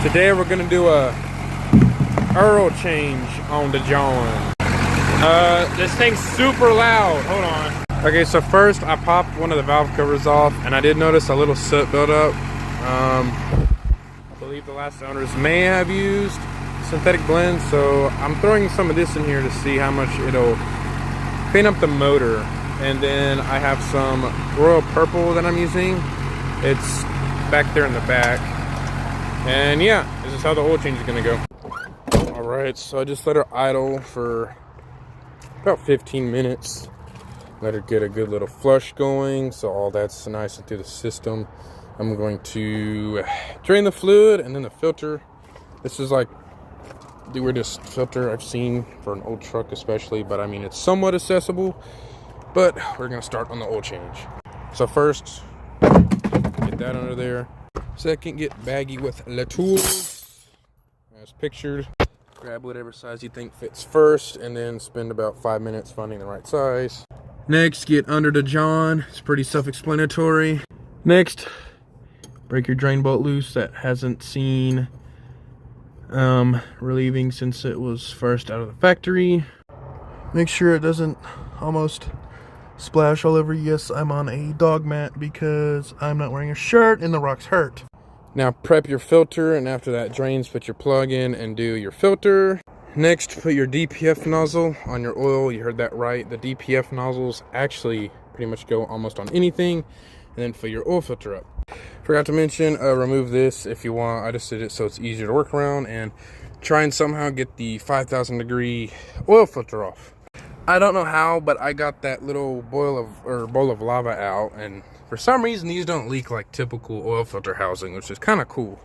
Today we're gonna do a oil change on the John. This thing's super loud. Hold on. Okay, so first I popped one of the valve covers off, and I did notice a little soot buildup. I believe the last owners may have used synthetic blend, so I'm throwing some of this in here to see how much it'll clean up the motor. And then I have some Royal Purple that I'm using. It's back there in the back. And yeah, this is how the oil change is gonna go. All right, so I just let her idle for about 15 minutes. Let her get a good little flush going, so all that's nice and through the system. I'm going to drain the fluid and then the filter. This is like the weirdest filter I've seen for an old truck especially, but I mean, it's somewhat accessible. But we're gonna start on the oil change. So first, get that under there. Second, get baggy with Le Tools, as pictured. Grab whatever size you think fits first, and then spend about 5 minutes finding the right size. Next, get under the John. It's pretty self-explanatory. Next, break your drain bolt loose that hasn't seen relieving since it was first out of the factory. Make sure it doesn't almost splash all over. Yes, I'm on a dog mat because I'm not wearing a shirt and the rocks hurt. Now prep your filter, and after that drains, put your plug in and do your filter. Next, put your DPF nozzle on your oil. You heard that right. The DPF nozzles actually pretty much go almost on anything. And then fill your oil filter up. Forgot to mention, remove this if you want. I just did it so it's easier to work around, and try and somehow get the 5,000 degree oil filter off. I don't know how, but I got that little bowl of lava out, and for some reason these don't leak like typical oil filter housing, which is kind of cool.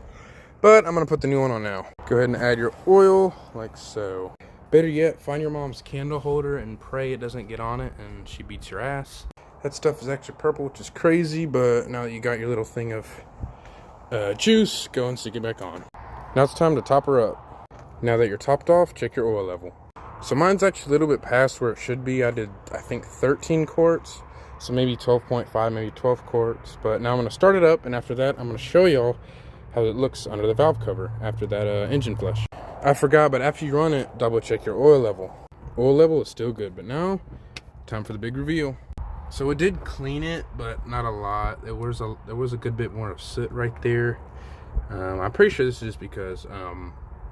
But I'm gonna put the new one on now. Go ahead and add your oil like so. Better yet, find your mom's candle holder and pray it doesn't get on it and she beats your ass. That stuff is actually purple, which is crazy, but now that you got your little thing of juice, go and stick it back on. Now it's time to top her up. Now that you're topped off, check your oil level. So mine's actually a little bit past where it should be. I did, I think, 13 quarts. So maybe 12.5, maybe 12 quarts. But now I'm going to start it up, and after that, I'm going to show y'all how it looks under the valve cover after that engine flush. I forgot, but after you run it, double check your oil level. Oil level is still good, but now, time for the big reveal. So it did clean it, but not a lot. There was a good bit more of soot right there. I'm pretty sure this is just because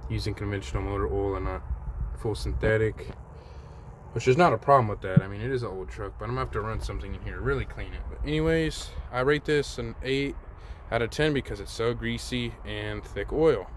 using conventional motor oil and not full synthetic, which is not a problem with that. I mean, it is an old truck, but I'm gonna have to run something in here to really clean it. But anyways, I rate this an 8 out of 10 because it's so greasy and thick oil.